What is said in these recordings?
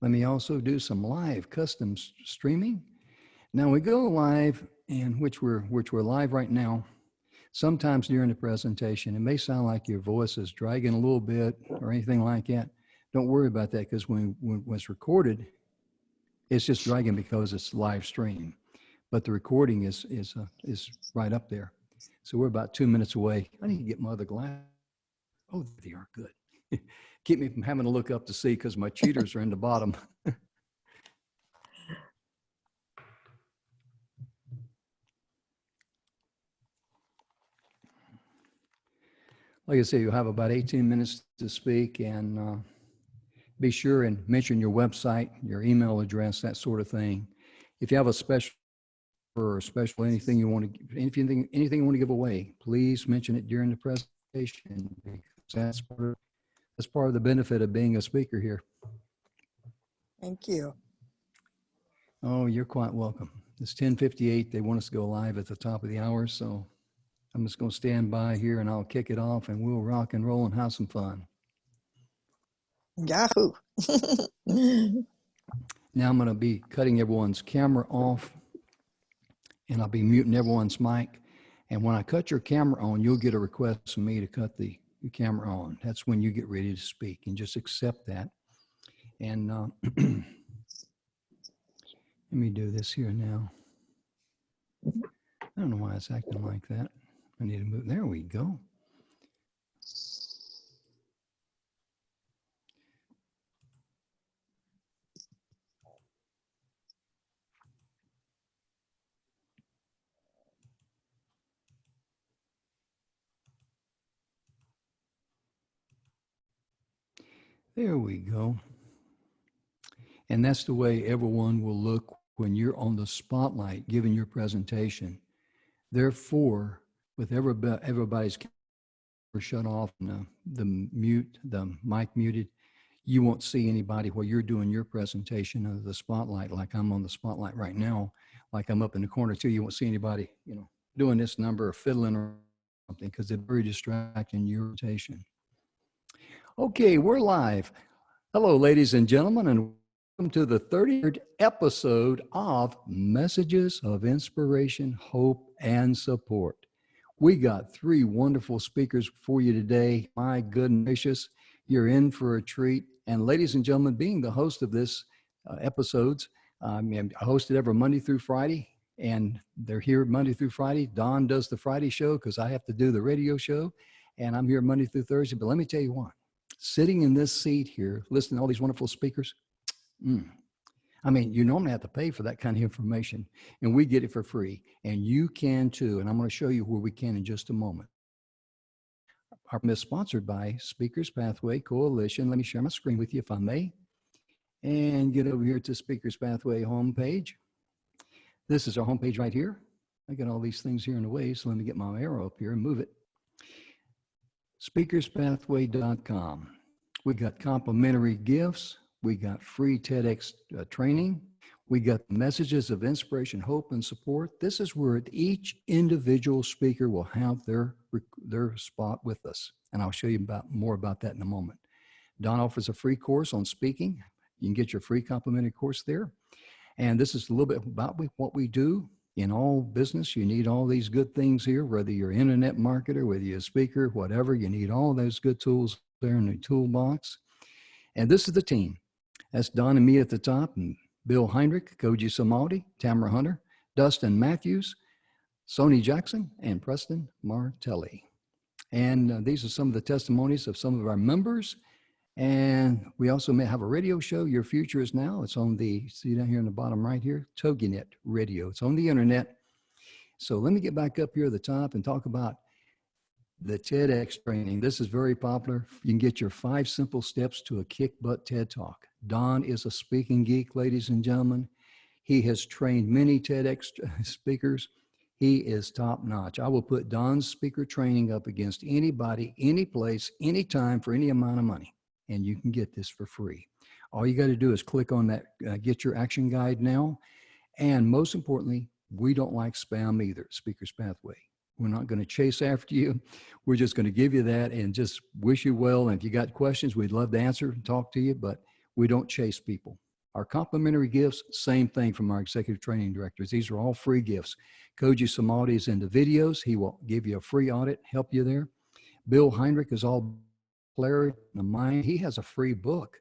Let me also do some live custom streaming. Now we go live, and which we're live right now. Sometimes during the presentation, it may sound like your voice is dragging a little bit or anything like that. Don't worry about that, because when it's recorded, it's just dragging because it's live stream. But the recording is right up there. So we're about 2 minutes away. I need to get my other glass. Oh, they are good. Keep me from having to look up to see, because my cheaters are in the bottom. Like I say, you'll have about 18 minutes to speak, and be sure and mention your website, your email address, that sort of thing. If you have a special or a special anything you want to, anything you want to give away, please mention it during the presentation, because that's part of the benefit of being a speaker here. Thank you. Oh, you're quite welcome. It's 10:58. They want us to go live at the top of the hour, so I'm just going to stand by here and I'll kick it off, and we'll rock and roll and have some fun. Yahoo. Now I'm going to be cutting everyone's camera off, and I'll be muting everyone's mic. And when I cut your camera on, you'll get a request from me to cut the camera on. That's when you get ready to speak, and just accept that. And let me do this here now. I don't know why it's acting like that. I need to move. There we go. There we go. And that's the way everyone will look when you're on the spotlight giving your presentation. Therefore, with everybody's camera shut off and the mic muted, you won't see anybody while you're doing your presentation under the spotlight, like I'm on the spotlight right now, like I'm up in the corner too. You won't see anybody, doing this number or fiddling or something, because they're very distracting your presentation. Okay, we're live. Hello, ladies and gentlemen, and welcome to the 33rd episode of Messages of Inspiration, Hope, and Support. We got 3 wonderful speakers for you today. My goodness gracious, you're in for a treat. And ladies and gentlemen, being the host of this episodes, I host it every Monday through Friday, and they're here Monday through Friday. Don does the Friday show because I have to do the radio show, and I'm here Monday through Thursday. But let me tell you what, sitting in this seat here, listening to all these wonderful speakers, you normally have to pay for that kind of information, and we get it for free, and you can too. And I'm going to show you where we can in just a moment. Our program is sponsored by Speakers Pathway Coalition. Let me share my screen with you, if I may, and get over here to Speakers Pathway homepage. This is our homepage right here. I got all these things here in the way, so let me get my arrow up here and move it. SpeakersPathway.com. We got complimentary gifts. We got free TEDx training. We got messages of inspiration, hope, and support. This is where each individual speaker will have their spot with us. And I'll show you more about that in a moment. Don offers a free course on speaking. You can get your free complimentary course there. And this is a little bit about what we do. In all business, you need all these good things here, whether you're an internet marketer, whether you're a speaker, whatever, you need all those good tools there in the toolbox. And this is the team. That's Don and me at the top, and Bill Heinrich, Koji Samaldi, Tamara Hunter, Dustin Matthews, Sony Jackson, and Preston Martelli. And these are some of the testimonies of some of our members. And we also may have a radio show, Your Future Is Now. It's on the, see down here in the bottom right here, TogiNet Radio. It's on the internet. So let me get back up here at the top and talk about the TEDx training. This is very popular. You can get your 5 simple steps to a kick-butt TED Talk. Don is a speaking geek, ladies and gentlemen. He has trained many TEDx speakers. He is top-notch. I will put Don's speaker training up against anybody, any place, anytime, for any amount of money, and you can get this for free. All you got to do is click on that Get Your Action Guide now. And most importantly, we don't like spam either, Speakers Pathway. We're not going to chase after you. We're just going to give you that and just wish you well. And if you got questions, we'd love to answer and talk to you, but we don't chase people. Our complimentary gifts, same thing from our executive training directors. These are all free gifts. Koji Samadi is into videos. He will give you a free audit, help you there. Bill Heinrich is all clarity in the mind. He has a free book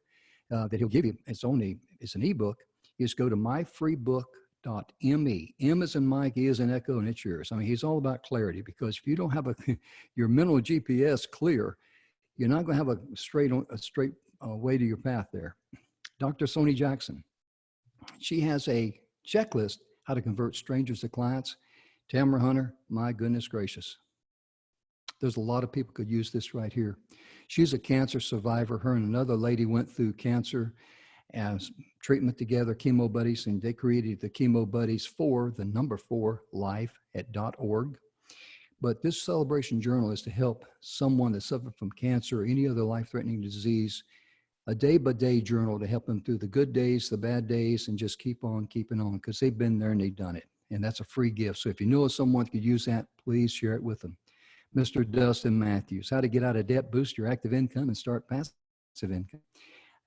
that he'll give you. It's an ebook. You just go to myfreebook.me. M is in Mike, E is in Echo, and it's yours. I mean, he's all about clarity, because if you don't have your mental GPS clear, you're not going to have a straight way to your path there. Dr. Sony Jackson, she has a checklist how to convert strangers to clients. Tamara Hunter, my goodness gracious. There's a lot of people could use this right here. She's a cancer survivor. Her and another lady went through cancer as treatment together, Chemo Buddies, and they created the Chemo Buddies for the number 4 life at .org. But this celebration journal is to help someone that suffered from cancer or any other life-threatening disease, a day-by-day journal to help them through the good days, the bad days, and just keep on keeping on, because they've been there and they've done it. And that's a free gift. So if you know of someone that could use that, please share it with them. Mr. Dustin Matthews, how to get out of debt, boost your active income, and start passive income.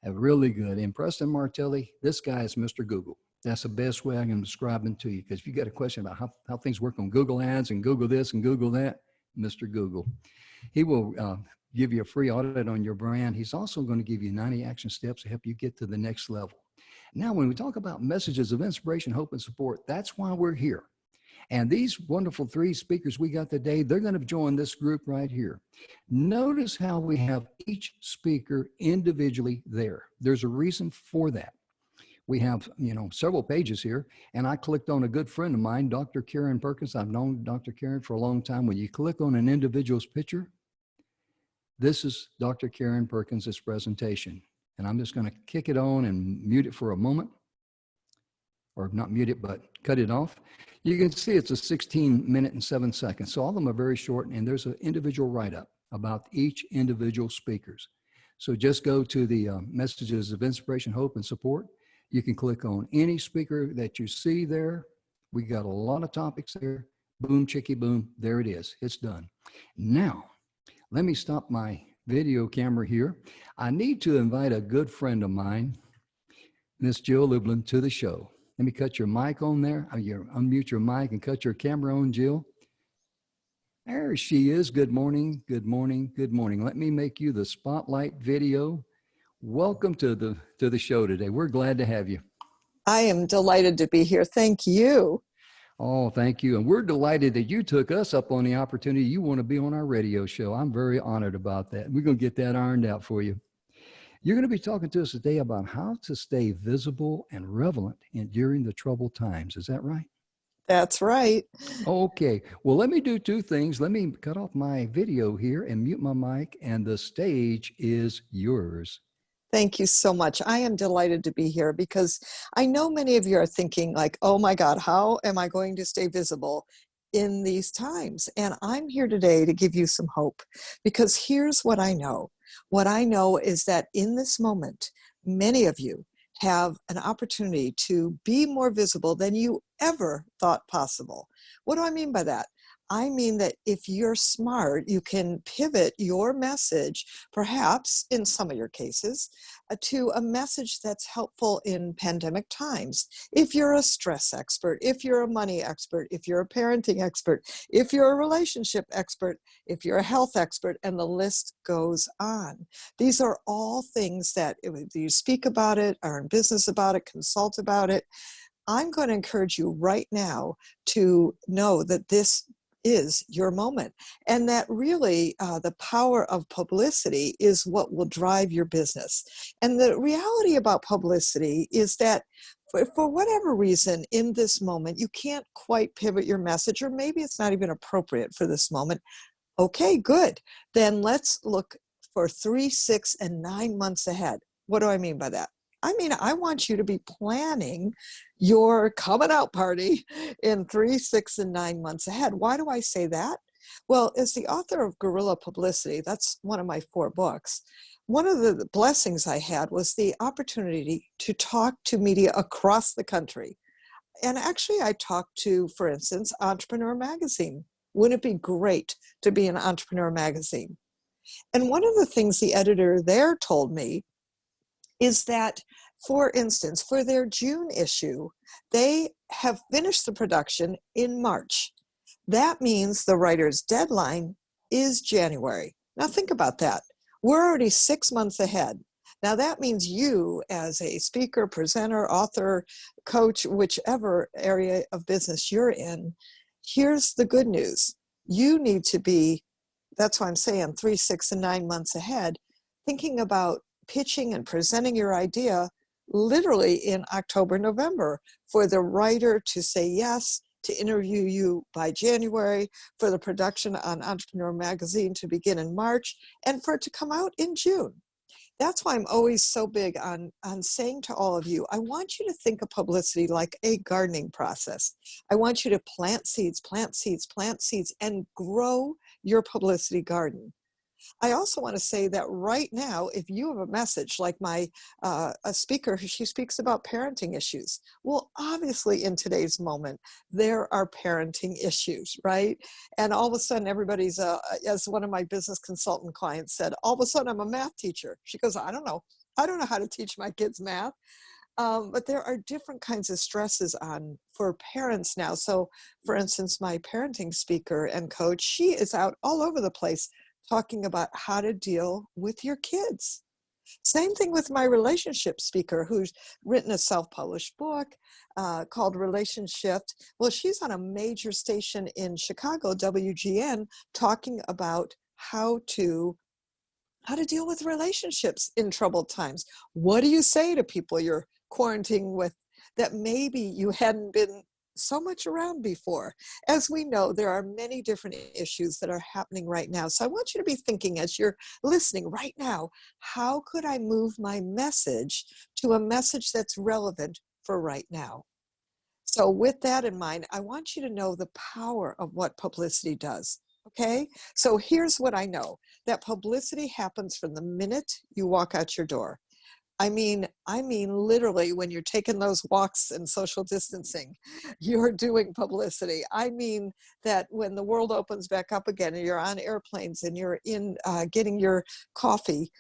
Really good. And Preston Martelli, this guy is Mr. Google. That's the best way I can describe him to you, because if you got a question about how things work on Google Ads and Google this and Google that, Mr. Google. He will give you a free audit on your brand. He's also going to give you 90 action steps to help you get to the next level. Now, when we talk about messages of inspiration, hope, and support, that's why we're here. And these wonderful 3 speakers we got today, they're going to join this group right here. Notice how we have each speaker individually there. There's a reason for that. We have, several pages here, and I clicked on a good friend of mine, Dr. Karen Perkins. I've known Dr. Karen for a long time. When you click on an individual's picture, this is Dr. Karen Perkins' presentation. And I'm just going to kick it on and mute it for a moment. Or not mute it, but cut it off. You can see it's a 16-minute and 7 seconds. So all of them are very short, and there's an individual write-up about each individual speakers. So just go to the messages of inspiration, hope, and support. You can click on any speaker that you see there. We got a lot of topics there. Boom, chicky, boom. There it is. It's done. Now, let me stop my video camera here. I need to invite a good friend of mine, Miss Jill Lublin, to the show. Let me cut your mic on there. You unmute your mic and cut your camera on, Jill. There she is. Good morning, good morning, good morning. Let me make you the spotlight video. Welcome to the show today. We're glad to have you. I am delighted to be here. Thank you. Oh, thank you. And we're delighted that you took us up on the opportunity. You want to be on our radio show. I'm very honored about that. We're going to get that ironed out for you. You're going to be talking to us today about how to stay visible and relevant during the troubled times. Is that right? That's right. Okay. Well, let me do 2 things. Let me cut off my video here and mute my mic, and the stage is yours. Thank you so much. I am delighted to be here because I know many of you are thinking like, oh my God, how am I going to stay visible in these times? And I'm here today to give you some hope, because here's what I know. What I know is that in this moment, many of you have an opportunity to be more visible than you ever thought possible. What do I mean by that? I mean that if you're smart, you can pivot your message, perhaps in some of your cases, to a message that's helpful in pandemic times. If you're a stress expert, if you're a money expert, if you're a parenting expert, if you're a relationship expert, if you're a health expert, and the list goes on. These are all things that if you speak about it, are in business about it, consult about it. I'm going to encourage you right now to know that this is your moment, and that really the power of publicity is what will drive your business. And the reality about publicity is that for whatever reason in this moment, you can't quite pivot your message, or maybe it's not even appropriate for this moment. Okay, good. Then let's look for 3, 6, and 9 months ahead. What do I mean by that? I mean, I want you to be planning your coming out party in 3, 6, and 9 months ahead. Why do I say that? Well, as the author of Guerrilla Publicity, that's one of my 4 books, one of the blessings I had was the opportunity to talk to media across the country. And actually, I talked to, for instance, Entrepreneur Magazine. Wouldn't it be great to be in Entrepreneur Magazine? And one of the things the editor there told me is that For instance, for their June issue, they have finished the production in March. That means the writer's deadline is January. Now think about that. We're already 6 months ahead. Now that means you, as a speaker, presenter, author, coach, whichever area of business you're in, here's the good news. You need to be, that's why I'm saying 3, 6, and 9 months ahead, thinking about pitching and presenting your idea literally in October, November, for the writer to say yes, to interview you by January, for the production on Entrepreneur Magazine to begin in March, and for it to come out in June. That's why I'm always so big on saying to all of you, I want you to think of publicity like a gardening process. I want you to plant seeds, plant seeds, plant seeds, and grow your publicity garden. I also want to say that right now, if you have a message like a speaker, she speaks about parenting issues. Well, obviously in today's moment, there are parenting issues, right? And all of a sudden everybody's, as one of my business consultant clients said, all of a sudden I'm a math teacher. She goes, I don't know how to teach my kids math. But there are different kinds of stresses for parents now. So for instance, my parenting speaker and coach, she is out all over the place talking about how to deal with your kids. Same thing with my relationship speaker who's written a self-published book called Relationship. Well, she's on a major station in Chicago, WGN, talking about how to deal with relationships in troubled times. What do you say to people you're quarantining with that maybe you hadn't been so much around before? As we know, there are many different issues that are happening right now. So I want you to be thinking as you're listening right now, how could I move my message to a message that's relevant for right now? So with that in mind, I want you to know the power of what publicity does. Okay, so here's what I know, that publicity happens from the minute you walk out your door. I mean literally when you're taking those walks and social distancing, you're doing publicity. I mean that when the world opens back up again and you're on airplanes and you're in getting your coffee,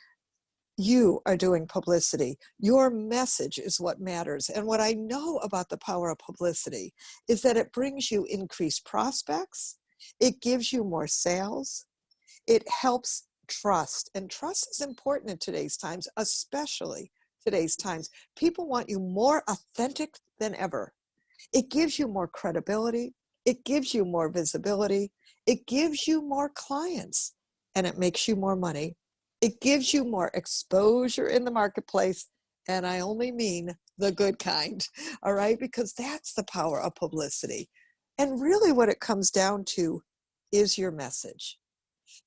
you are doing publicity. Your message is what matters. And what I know about the power of publicity is that it brings you increased prospects. It gives you more sales. It helps trust. And trust is important in today's times, especially today's times. People want you more authentic than ever. It gives you more credibility. It gives you more visibility. It gives you more clients, and it makes you more money. It gives you more exposure in the marketplace. And I only mean the good kind, all right? Because that's the power of publicity. And really what it comes down to is your message.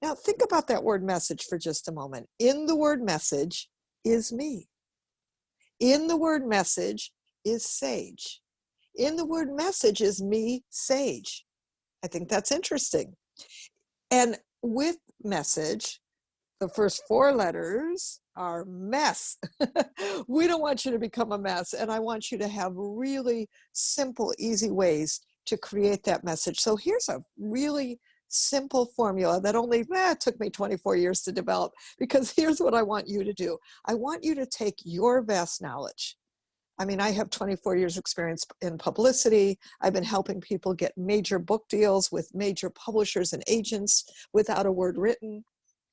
Now think about that word message for just a moment. In the word message is me. In the word message is Sage. In the word message is me, Sage. I think that's interesting. And with message, the first 4 letters are mess. We don't want you to become a mess. And I want you to have really simple, easy ways to create that message. So here's a really simple formula that only took me 24 years to develop, because here's what I want you to do. I want you to take your vast knowledge. I mean, I have 24 years experience in publicity. I've been helping people get major book deals with major publishers and agents without a word written.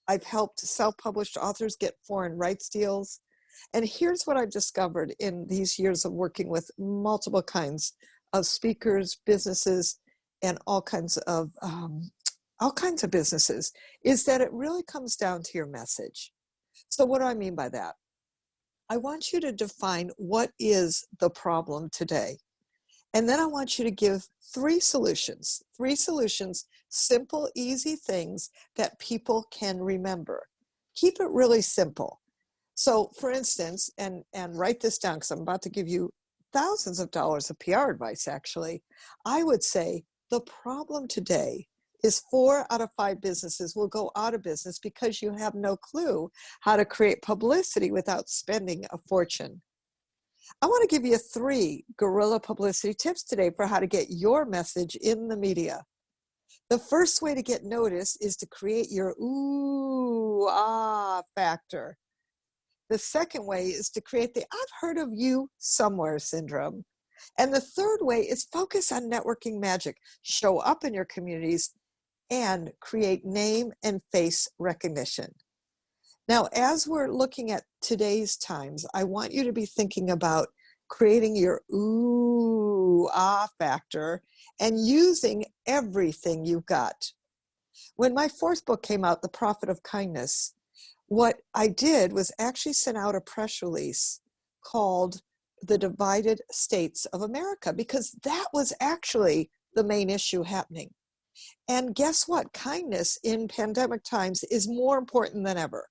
I've helped self-published authors get foreign rights deals. And here's what I've discovered in these years of working with multiple kinds of speakers, businesses, and all kinds of businesses, is that it really comes down to your message. So what do I mean by that? I want you to define what is the problem today. And then I want you to give 3 solutions, simple, easy things that people can remember. Keep it really simple. So for instance, and write this down because I'm about to give you thousands of dollars of PR advice actually, I would say the problem today is 4 out of 5 businesses will go out of business because you have no clue how to create publicity without spending a fortune. I want to give you 3 guerrilla publicity tips today for how to get your message in the media. The first way to get noticed is to create your ooh, ah factor. The second way is to create the I've heard of you somewhere syndrome. And the third way is focus on networking magic. Show up in your communities and create name and face recognition. Now, as we're looking at today's times, I want you to be thinking about creating your ooh, ah factor and using everything you've got. When my fourth book came out, The Profit of Kindness, what I did was actually send out a press release called The Divided States of America, because that was actually the main issue happening. And guess what? Kindness in pandemic times is more important than ever.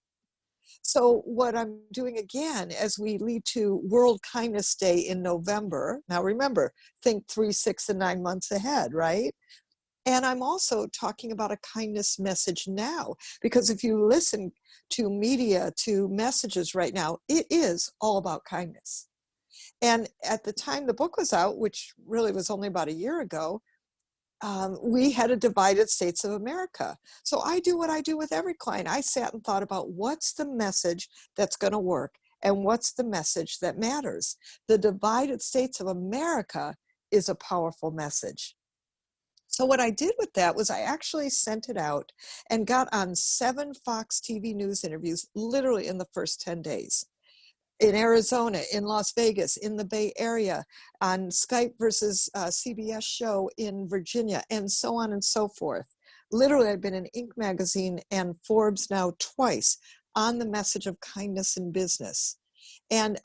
So what I'm doing again as we lead to World Kindness Day in November, now remember, think 3, 6, and 9 months ahead, right? And I'm also talking about a kindness message now, because if you listen to media, to messages right now, it is all about kindness. And at the time the book was out, which really was only about a year ago, we had a divided states of America. So I do what I do with every client. I sat and thought about what's the message that's going to work and what's the message that matters. The divided states of America is a powerful message. So what I did with that was I actually sent it out and got on 7 Fox TV News interviews literally in the first 10 days. In Arizona, in Las Vegas, in the Bay Area, on Skype versus CBS show in Virginia, and so on and so forth. Literally, I've been in Inc. magazine and Forbes now twice on the message of kindness in business. And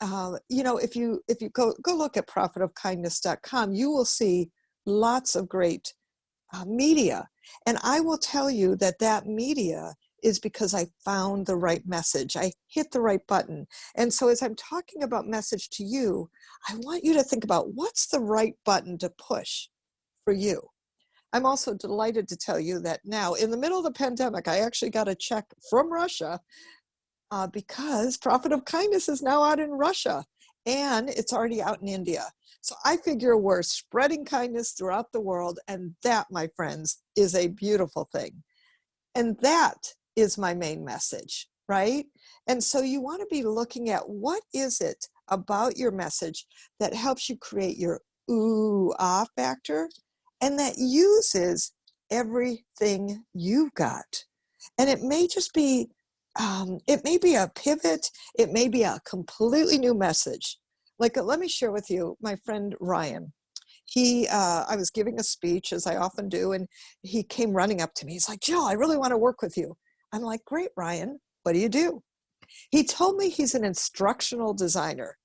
you know, if you go look at profitofkindness.com, you will see lots of great media. And I will tell you that that media is because I found the right message. I hit the right button. And so as I'm talking about message to you, I want you to think about what's the right button to push for you. I'm also delighted to tell you that now in the middle of the pandemic, I actually got a check from Russia because Profit of Kindness is now out in Russia and it's already out in India. So I figure we're spreading kindness throughout the world, and that, my friends, is a beautiful thing. And that is my main message, right? And so you want to be looking at what is it about your message that helps you create your ooh, ah factor, and that uses everything you've got. And it may just be, it may be a pivot, it may be a completely new message. Like, let me share with you my friend Ryan. I was giving a speech, as I often do, and he came running up to me. He's like, Jill, I really want to work with you. I'm like, great, Ryan, what do you do? He told me he's an instructional designer.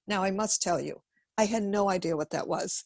Now, I must tell you, I had no idea what that was.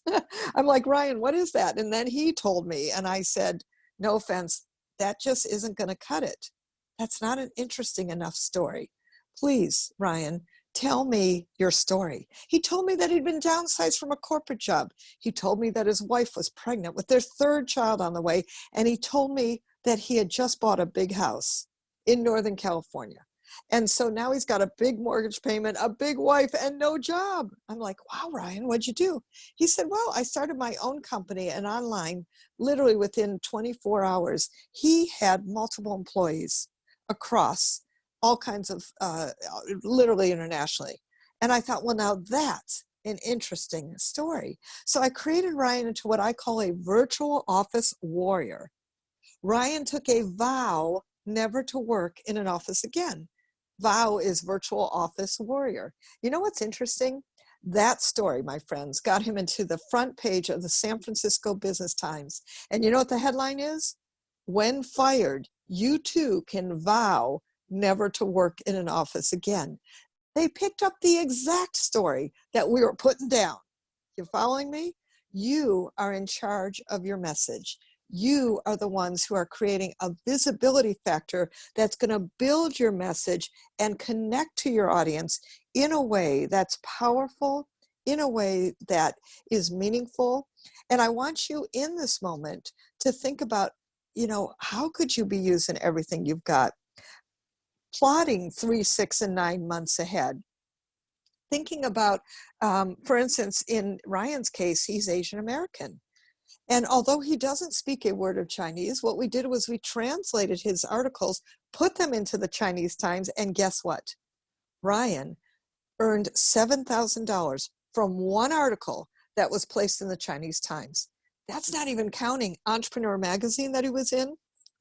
I'm like, Ryan, what is that? And then he told me, and I said, no offense, that just isn't going to cut it. That's not an interesting enough story. Please, Ryan, tell me your story. He told me that he'd been downsized from a corporate job. He told me that his wife was pregnant with their 3rd child on the way. And he told me that he had just bought a big house in Northern California. And so now he's got a big mortgage payment, a big wife, and no job. I'm like, wow, Ryan, what'd you do? He said, well, I started my own company and online, literally within 24 hours. He had multiple employees across all kinds of, literally internationally. And I thought, well, now that's an interesting story. So I created Ryan into what I call a virtual office warrior. Ryan took a vow never to work in an office again. Vow is virtual office warrior. You know what's interesting? That story, my friends, got him into the front page of the San Francisco Business Times. And you know what the headline is? When fired, you too can vow never to work in an office again. They picked up the exact story that we were putting down. You following me? You are in charge of your message. You are the ones who are creating a visibility factor that's going to build your message and connect to your audience in a way that's powerful, in a way that is meaningful. And I want you in this moment to think about, you know, how could you be using everything you've got? Plotting 3, 6, and 9 months ahead. Thinking about, for instance, in Ryan's case, he's Asian American. And although he doesn't speak a word of Chinese, what we did was we translated his articles, put them into the Chinese Times, and guess what? Ryan earned $7,000 from one article that was placed in the Chinese Times. That's not even counting Entrepreneur Magazine that he was in,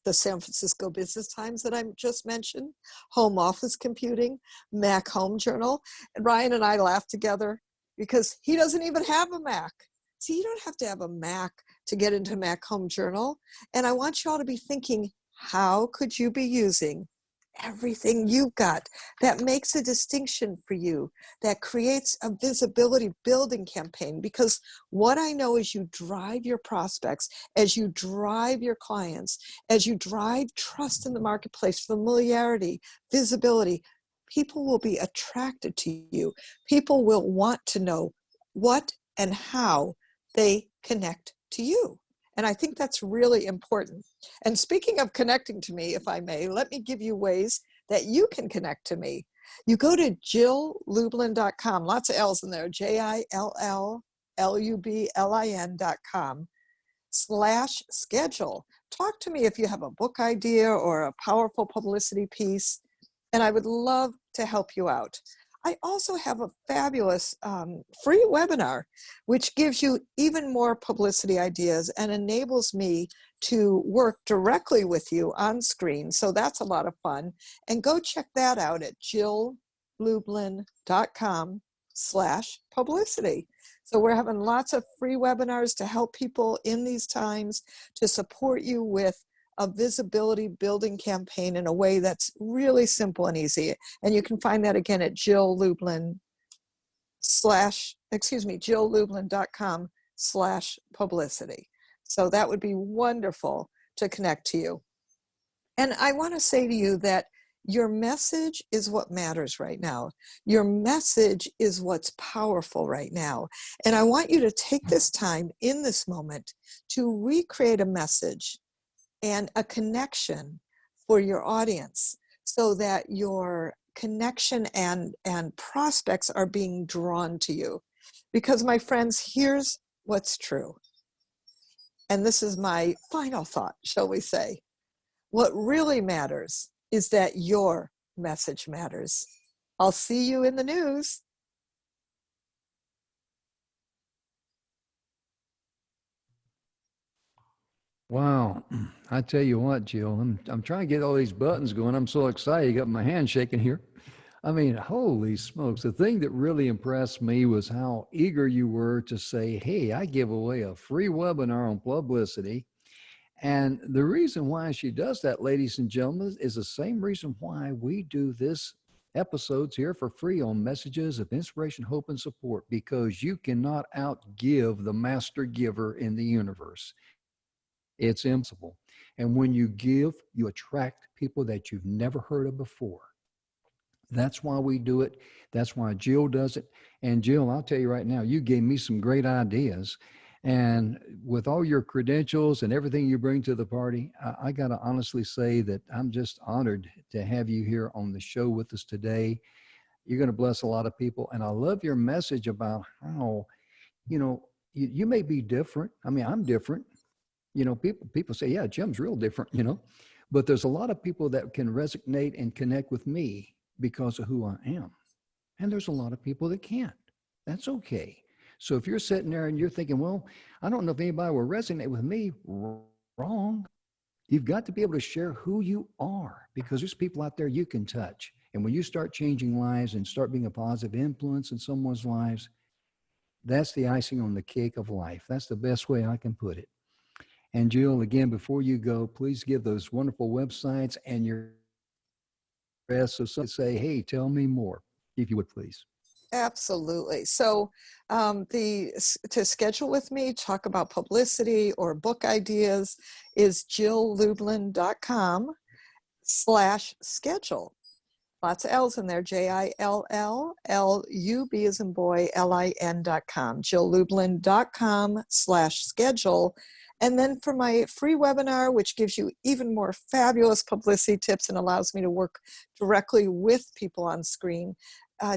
the San Francisco Business Times that I just mentioned, Home Office Computing, Mac Home Journal. And Ryan and I laughed together because he doesn't even have a Mac. See, you don't have to have a Mac to get into Mac Home Journal. And I want you all to be thinking, how could you be using everything you've got that makes a distinction for you, that creates a visibility building campaign? Because what I know is you drive your prospects, as you drive your clients, as you drive trust in the marketplace, familiarity, visibility, people will be attracted to you. People will want to know what and how they connect to you. And I think that's really important. And speaking of connecting to me, if I may, let me give you ways that you can connect to me. You go to JillLublin.com, lots of L's in there, JillLublin.com/schedule. Talk to me if you have a book idea or a powerful publicity piece, and I would love to help you out. I also have a fabulous free webinar, which gives you even more publicity ideas and enables me to work directly with you on screen. So that's a lot of fun. And go check that out at JillLublin.com/publicity. So we're having lots of free webinars to help people in these times, to support you with a visibility building campaign in a way that's really simple and easy. And you can find that again at JillLublin.com/publicity. So that would be wonderful to connect to you. And I want to say to you that your message is what matters right now. Your message is what's powerful right now. And I want you to take this time in this moment to recreate a message and a connection for your audience, so that your connection and prospects are being drawn to you. Because my friends, here's what's true. And this is my final thought, shall we say. What really matters is that your message matters. I'll see you in the news. Wow. I tell you what, Jill, I'm trying to get all these buttons going. I'm so excited. You got my hand shaking here. I mean, holy smokes. The thing that really impressed me was how eager you were to say, hey, I give away a free webinar on publicity. And the reason why she does that, ladies and gentlemen, is the same reason why we do this episodes here for free on messages of inspiration, hope, and support, because you cannot outgive the master giver in the universe. It's impossible. And when you give, you attract people that you've never heard of before. That's why we do it. That's why Jill does it. And Jill, I'll tell you right now, you gave me some great ideas. And with all your credentials and everything you bring to the party, I got to honestly say that I'm just honored to have you here on the show with us today. You're going to bless a lot of people. And I love your message about how, you may be different. I mean, I'm different. People say, yeah, Jim's real different, but there's a lot of people that can resonate and connect with me because of who I am. And there's a lot of people that can't. That's okay. So if you're sitting there and you're thinking, well, I don't know if anybody will resonate with me, wrong. You've got to be able to share who you are, because there's people out there you can touch. And when you start changing lives and start being a positive influence in someone's lives, that's the icing on the cake of life. That's the best way I can put it. And Jill, again, before you go, please give those wonderful websites and your address so some say, hey, tell me more, if you would, please. Absolutely. So to schedule with me, talk about publicity or book ideas, is JillLublin.com/schedule. Lots of L's in there, JillLub as in boy, LIN.com, JillLublin.com/schedule. And then for my free webinar, which gives you even more fabulous publicity tips and allows me to work directly with people on screen,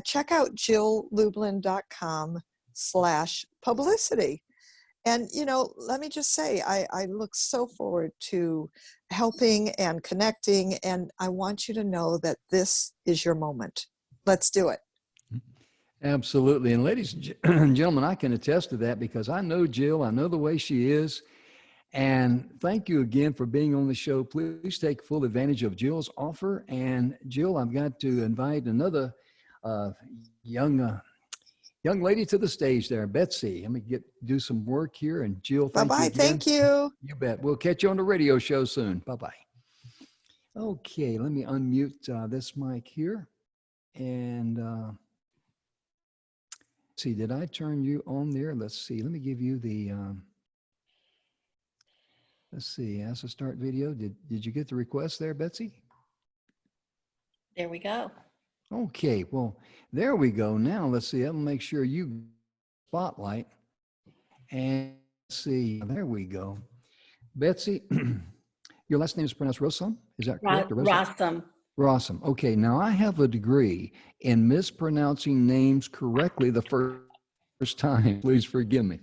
check out JillLublin.com/publicity. And, let me just say, I look so forward to helping and connecting, and I want you to know that this is your moment. Let's do it. Absolutely. And ladies and gentlemen, I can attest to that because I know Jill. I know the way she is. And thank you again for being on the show. Please take full advantage of Jill's offer. And Jill, I've got to invite another young lady to the stage there, Betsy. Let me do some work here. And Jill, thank you Bye-bye. again. Thank you. You bet. We'll catch you on the radio show soon. Bye-bye. Okay, let me unmute this mic here. And see, did I turn you on there? Let's see. Let me give you the, let's see, ask to start video. Did you get the request there, Betsy? There we go. Okay, well, there we go. Now let's see. I'll make sure you spotlight. And let's see, there we go. Betsy, your last name is pronounced Rossum? Is that correct? Or Rossum. Rossum. Okay, now I have a degree in mispronouncing names correctly the first time. Please forgive me.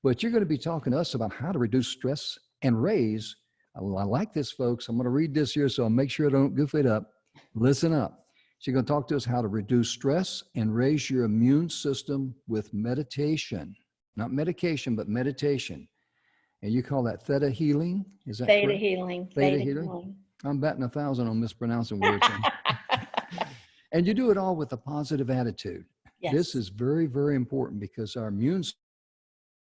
But you're going to be talking to us about how to reduce stress and raise. Well, I like this, folks. I'm going to read this here, so I'll make sure I don't goof it up. Listen up. She's going to talk to us how to reduce stress and raise your immune system with meditation. Not medication, but meditation. And you call that theta healing? Is that Theta correct? healing. Theta healing? I'm batting 1,000 on mispronouncing words. And you do it all with a positive attitude. Yes. This is very, very important because our immune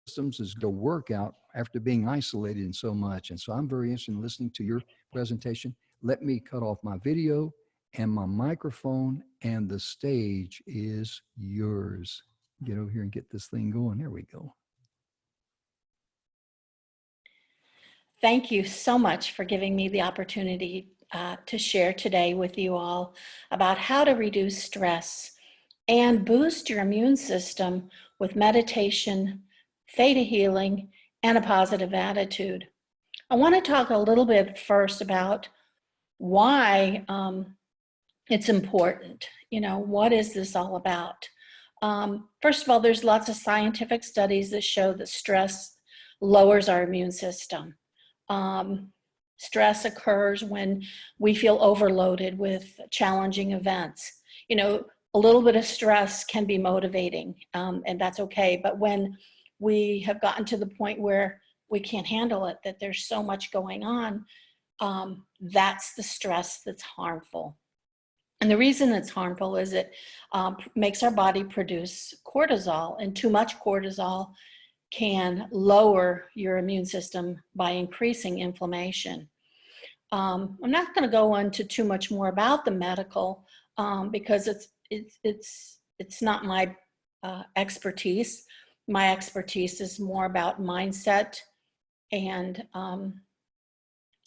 systems is to work out after being isolated in so much. And so I'm very interested in listening to your presentation. Let me cut off my video and my microphone, and the stage is yours. Get over here and get this thing going. There we go. Thank you so much for giving me the opportunity to share today with you all about how to reduce stress and boost your immune system with meditation, theta healing, and a positive attitude. I want to talk a little bit first about why it's important. You know, what is this all about? First of all, there's lots of scientific studies that show that stress lowers our immune system. Stress occurs when we feel overloaded with challenging events. You know, a little bit of stress can be motivating, and that's okay. But when we have gotten to the point where we can't handle it, that there's so much going on, that's the stress that's harmful. And the reason it's harmful is it makes our body produce cortisol, and too much cortisol can lower your immune system by increasing inflammation. I'm not going to go into too much more about the medical because it's not my expertise. My expertise is more about mindset, and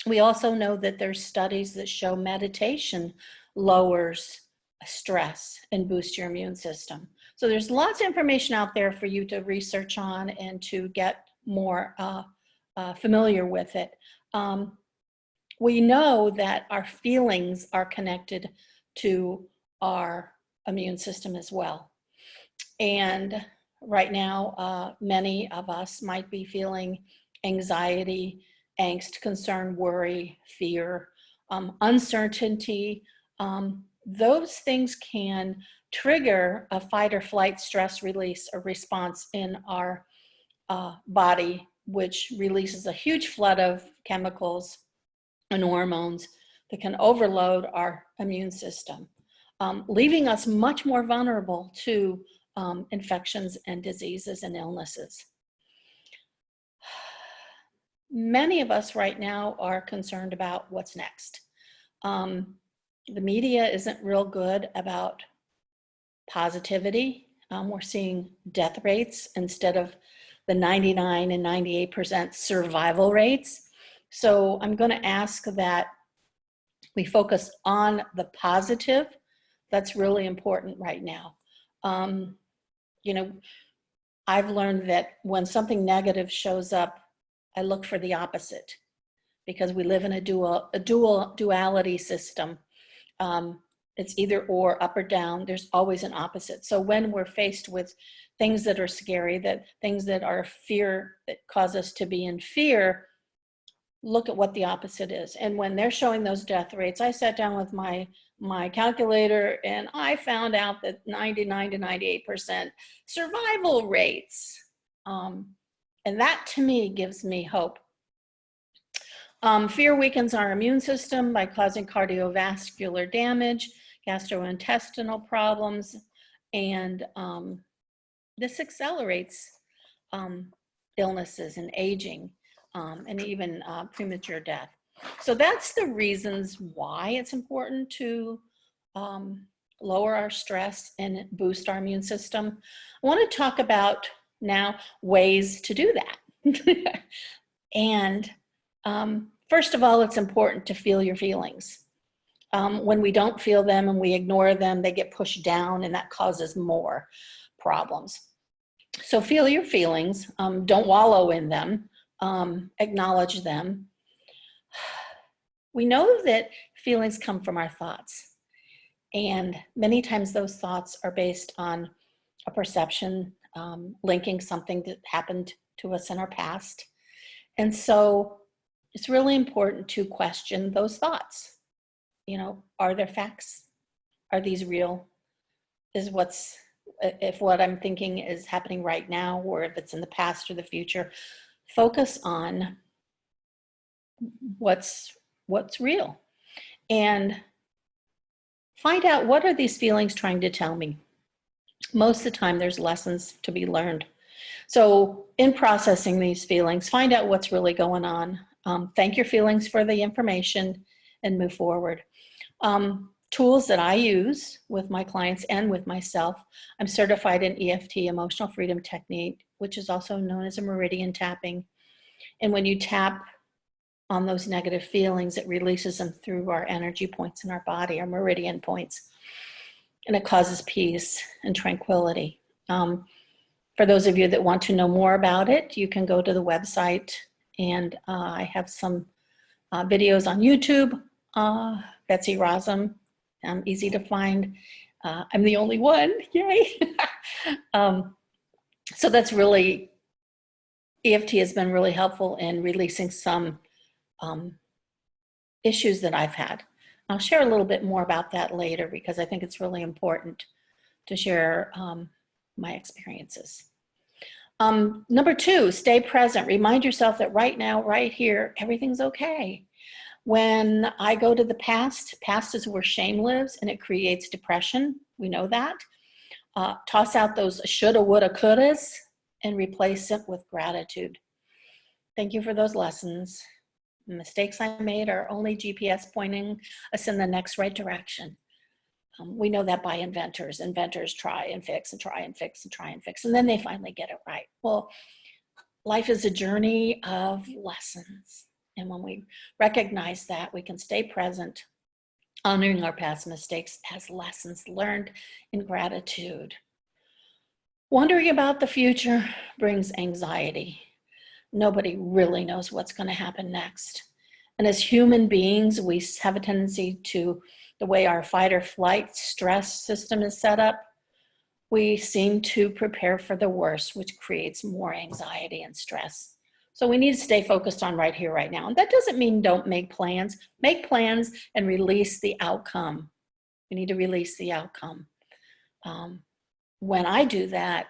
we also know that there's studies that show meditation lowers stress and boosts your immune system. So there's lots of information out there for you to research on and to get more familiar with it. We know that our feelings are connected to our immune system as well. And right now, many of us might be feeling anxiety, angst, concern, worry, fear, uncertainty. Those things can trigger a fight or flight stress release or response in our body, which releases a huge flood of chemicals and hormones that can overload our immune system, leaving us much more vulnerable to infections and diseases and illnesses. Many of us right now are concerned about what's next. The media isn't real good about positivity. We're seeing death rates instead of the 99 and 98% survival rates. So I'm going to ask that we focus on the positive. That's really important right now. You know, I've learned that when something negative shows up, I look for the opposite, because we live in a duality system. It's either or, up or down. There's always an opposite. So when we're faced with things that are scary, things that are fear, that cause us to be in fear, look at what the opposite is. And when they're showing those death rates, I sat down with my my calculator and I found out that 99 to 98% survival rates. And that to me gives me hope. Fear weakens our immune system by causing cardiovascular damage, gastrointestinal problems, and this accelerates illnesses and aging, and even premature death. So that's the reasons why it's important to lower our stress and boost our immune system. I want to talk about now ways to do that. And first of all, it's important to feel your feelings. When we don't feel them and we ignore them, they get pushed down, and that causes more problems. So feel your feelings. Don't wallow in them. Acknowledge them. We know that feelings come from our thoughts, and many times those thoughts are based on a perception, linking something that happened to us in our past. And so it's really important to question those thoughts. You know, are there facts? Are these real? If what I'm thinking is happening right now, or if it's in the past or the future, focus on what's real and find out, what are these feelings trying to tell me? Most of the time there's lessons to be learned. So in processing these feelings, find out what's really going on. Thank your feelings for the information and move forward. Tools that I use with my clients and with myself, I'm certified in EFT, Emotional Freedom Technique, which is also known as a meridian tapping. And when you tap on those negative feelings, it releases them through our energy points in our body, our meridian points, and it causes peace and tranquility. For those of you that want to know more about it, you can go to the website, and I have some videos on YouTube. Betsy Rossum, easy to find. I'm the only one, yay. So that's really, EFT has been really helpful in releasing some issues that I've had. I'll share a little bit more about that later, because I think it's really important to share my experiences. Number 2, stay present. Remind yourself that right now, right here, everything's okay. When I go to the past is where shame lives, and it creates depression. We know that. Toss out those shoulda, woulda, couldas and replace it with gratitude. Thank you for those lessons. The mistakes I made are only GPS pointing us in the next right direction. We know that by inventors. Inventors try and fix and try and fix and try and fix, and then they finally get it right. Well, life is a journey of lessons. And when we recognize that, we can stay present, honoring our past mistakes as lessons learned in gratitude. Wondering about the future brings anxiety. Nobody really knows what's going to happen next. And as human beings, we have a tendency to, the way our fight or flight stress system is set up, we seem to prepare for the worst, which creates more anxiety and stress. So we need to stay focused on right here, right now. And that doesn't mean don't make plans. Make plans and release the outcome. We need to release the outcome. When I do that,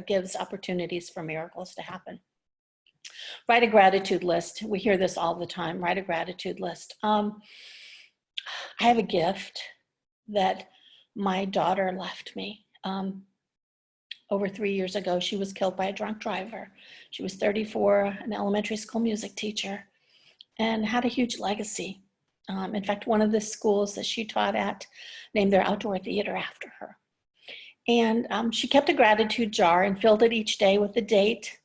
gives opportunities for miracles to happen. Write a gratitude list. We hear this all the time. Write a gratitude list. I have a gift that my daughter left me. Over 3 years ago, she was killed by a drunk driver. She was 34, an elementary school music teacher, and had a huge legacy. In fact, one of the schools that she taught at named their outdoor theater after her. And she kept a gratitude jar and filled it each day with the date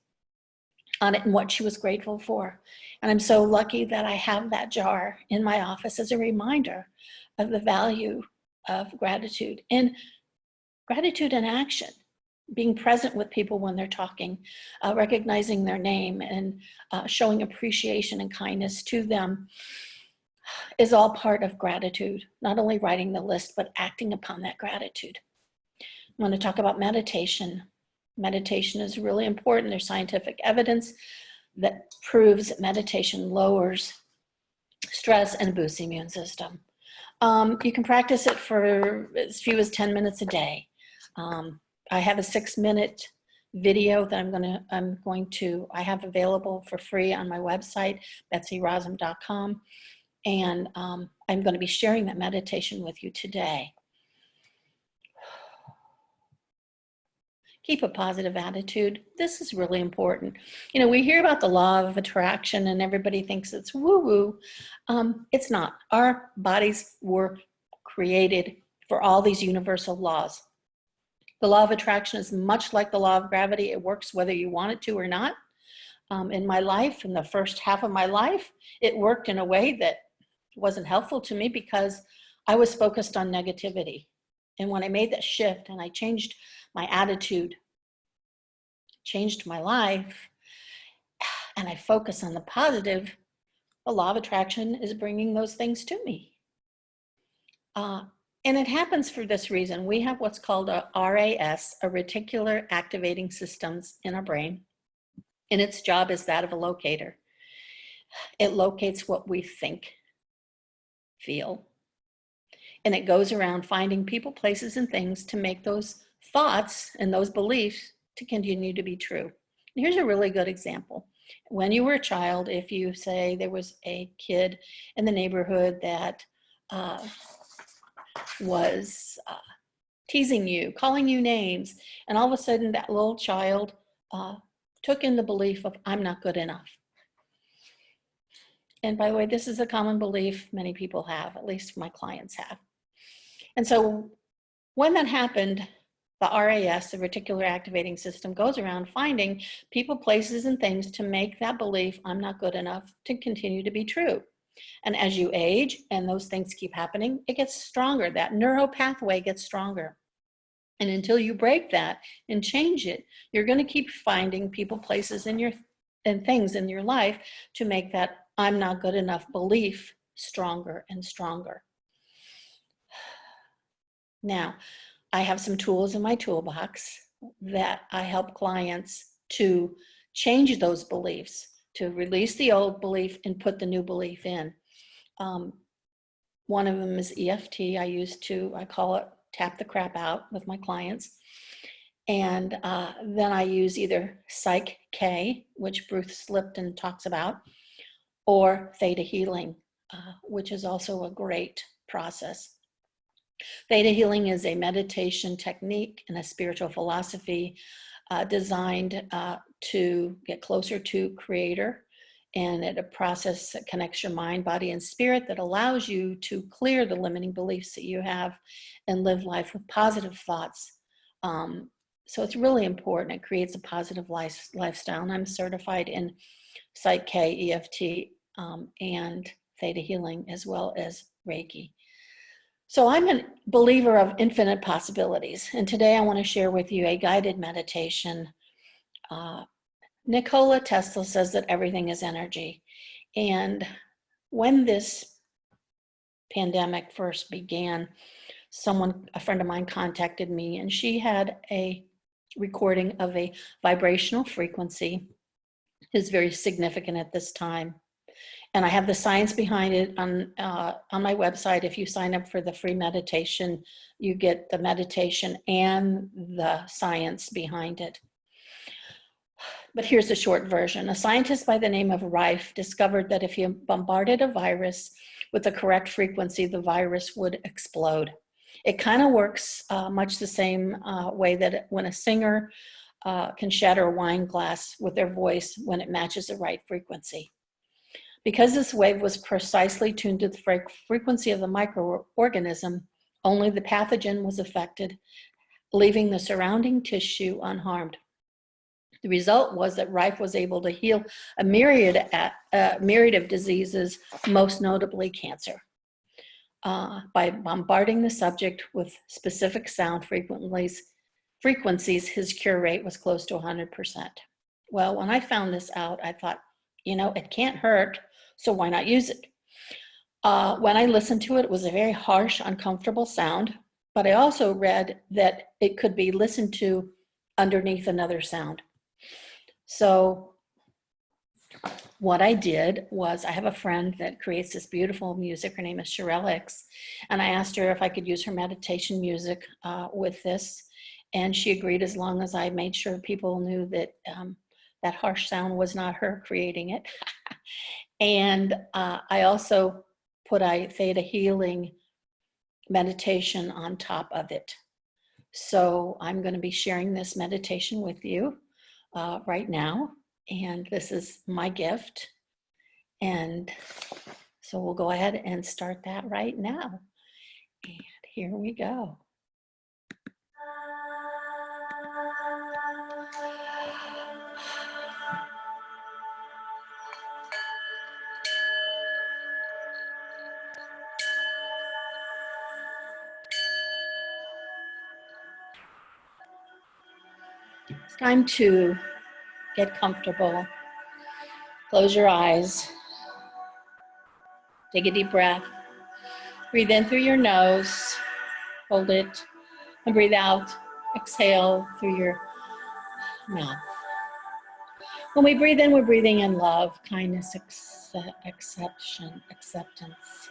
on it and what she was grateful for. And I'm so lucky that I have that jar in my office as a reminder of the value of gratitude. And gratitude in action, being present with people when they're talking, recognizing their name, and showing appreciation and kindness to them is all part of gratitude. Not only writing the list, but acting upon that gratitude. I want to talk about meditation. Meditation is really important. There's scientific evidence that proves that meditation lowers stress and boosts the immune system. You can practice it for as few as 10 minutes a day. I have a 6-minute video that I have available for free on my website, betsyrosum.com. And I'm going to be sharing that meditation with you today. Keep a positive attitude. This is really important. You know, we hear about the law of attraction and everybody thinks it's woo-woo. It's not. Our bodies were created for all these universal laws. The law of attraction is much like the law of gravity. It works whether you want it to or not. In my life, in the first half of my life, it worked in a way that wasn't helpful to me because I was focused on negativity. And when I made that shift and I changed my attitude, changed my life, and I focus on the positive, the law of attraction is bringing those things to me. And it happens for this reason. We have what's called a RAS, a reticular activating systems in our brain, and its job is that of a locator. It locates what we think, feel, and it goes around finding people, places, and things to make those thoughts and those beliefs to continue to be true. And here's a really good example. When you were a child, if you say there was a kid in the neighborhood that was teasing you, calling you names, and all of a sudden that little child took in the belief of, I'm not good enough. And by the way, this is a common belief many people have, at least my clients have. And so when that happened, the RAS, the reticular activating system, goes around finding people, places, and things to make that belief, I'm not good enough, to continue to be true. And as you age and those things keep happening, it gets stronger. That neural pathway gets stronger. And until you break that and change it, you're going to keep finding people, places, and things in your life to make that I'm not good enough belief stronger and stronger. Now, I have some tools in my toolbox that I help clients to change those beliefs, to release the old belief and put the new belief in. One of them is EFT. I call it tap the crap out with my clients. And then I use either Psych K, which Bruce Lipton talks about, or Theta Healing, which is also a great process. Theta Healing is a meditation technique and a spiritual philosophy designed to get closer to Creator, and it's a process that connects your mind, body, and spirit that allows you to clear the limiting beliefs that you have and live life with positive thoughts. So it's really important. It creates a positive lifestyle, and I'm certified in Psych K, EFT, and Theta Healing, as well as Reiki. So I'm a believer of infinite possibilities, and today I want to share with you a guided meditation. Nikola Tesla says that everything is energy, and when this pandemic first began, a friend of mine contacted me, and she had a recording of a vibrational frequency. It's very significant at this time. And I have the science behind it on my website. If you sign up for the free meditation, you get the meditation and the science behind it. But here's the short version. A scientist by the name of Rife discovered that if you bombarded a virus with the correct frequency, the virus would explode. It kind of works much the same way that when a singer can shatter a wine glass with their voice when it matches the right frequency. Because this wave was precisely tuned to the frequency of the microorganism, only the pathogen was affected, leaving the surrounding tissue unharmed. The result was that Rife was able to heal a myriad of diseases, most notably cancer, by bombarding the subject with specific sound frequencies. His cure rate was close to 100%. Well, when I found this out, I thought, it can't hurt, so why not use it? When I listened to it, it was a very harsh, uncomfortable sound, but I also read that it could be listened to underneath another sound. So what I did was, I have a friend that creates this beautiful music. Her name is Shirelix. And I asked her if I could use her meditation music with this. And she agreed, as long as I made sure people knew that that harsh sound was not her creating it. And I also put a theta healing meditation on top of it. So I'm going to be sharing this meditation with you right now. And this is my gift. And so we'll go ahead and start that right now. And here we go. It's time to get comfortable. Close your eyes. Take a deep breath. Breathe in through your nose. Hold it. And breathe out. Exhale through your mouth. When we breathe in, we're breathing in love, kindness, acceptance,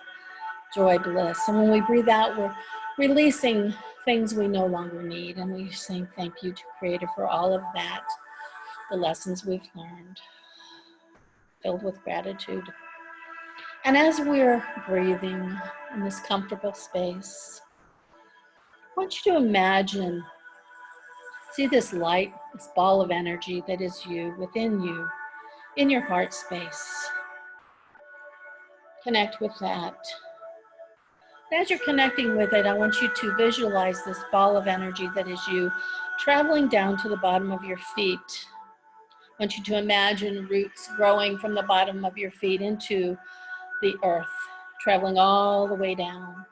joy, bliss. And when we breathe out, we're releasing things we no longer need. And we're saying thank you to Creator for all of that, the lessons we've learned, filled with gratitude. And as we're breathing in this comfortable space, I want you to imagine, see this light, this ball of energy that is you, within you, in your heart space. Connect with that. As you're connecting with it, I want you to visualize this ball of energy that is you traveling down to the bottom of your feet. I want you to imagine roots growing from the bottom of your feet into the earth, traveling all the way down.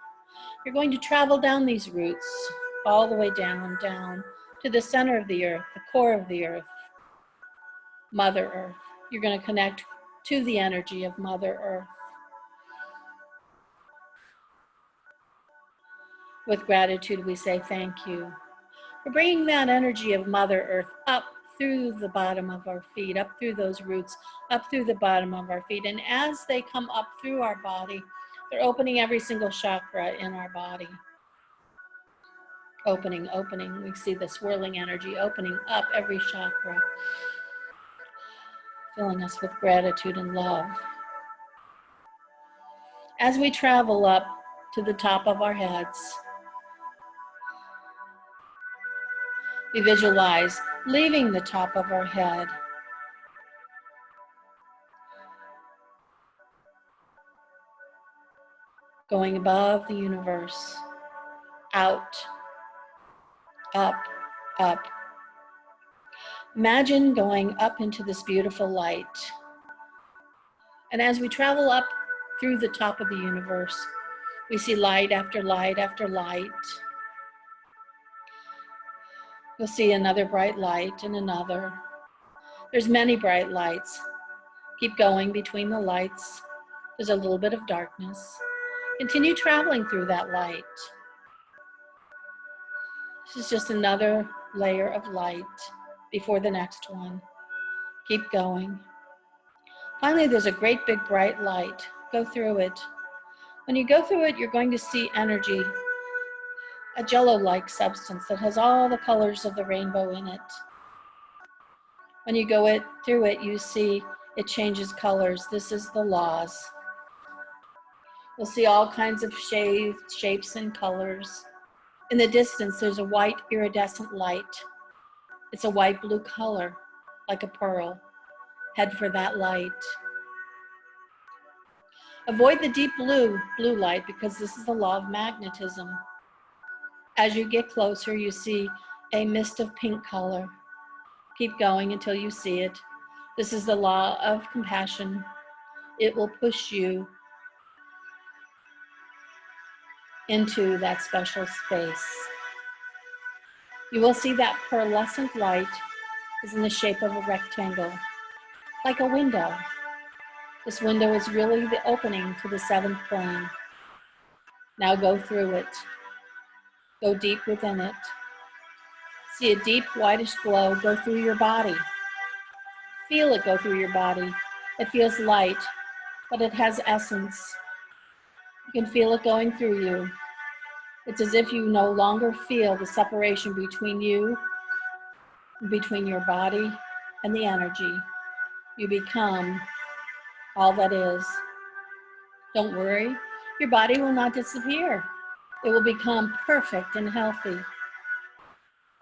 You're going to travel down these roots, all the way down, down to the center of the earth, the core of the earth, Mother Earth. You're going to connect to the energy of Mother Earth. With gratitude, we say thank you for bringing that energy of Mother Earth up through the bottom of our feet, up through those roots, up through the bottom of our feet. And as they come up through our body, they're opening every single chakra in our body. Opening, opening. We see the swirling energy opening up every chakra, filling us with gratitude and love. As we travel up to the top of our heads, we visualize leaving the top of our head, going above the universe, out, up, up. Imagine going up into this beautiful light. And as we travel up through the top of the universe, we see light after light after light. You'll see another bright light and another. There's many bright lights. Keep going between the lights. There's a little bit of darkness. Continue traveling through that light. This is just another layer of light before the next one. Keep going. Finally, there's a great big bright light. Go through it. When you go through it, you're going to see energy, a jello-like substance that has all the colors of the rainbow in it. When you go through it, you see it changes colors. This is the laws. You'll see all kinds of shapes and colors. In the distance, there's a white iridescent light. It's a white-blue color, like a pearl. Head for that light. Avoid the deep blue light, because this is the law of magnetism. As you get closer, you see a mist of pink color. Keep going until you see it. This is the law of compassion. It will push you into that special space. You will see that pearlescent light is in the shape of a rectangle, like a window. This window is really the opening to the seventh plane. Now go through it. Go deep within it. See a deep whitish glow go through your body. Feel it go through your body. It feels light, but it has essence. You can feel it going through you. It's as if you no longer feel the separation between you, between your body and the energy. You become all that is. Don't worry, your body will not disappear. It will become perfect and healthy.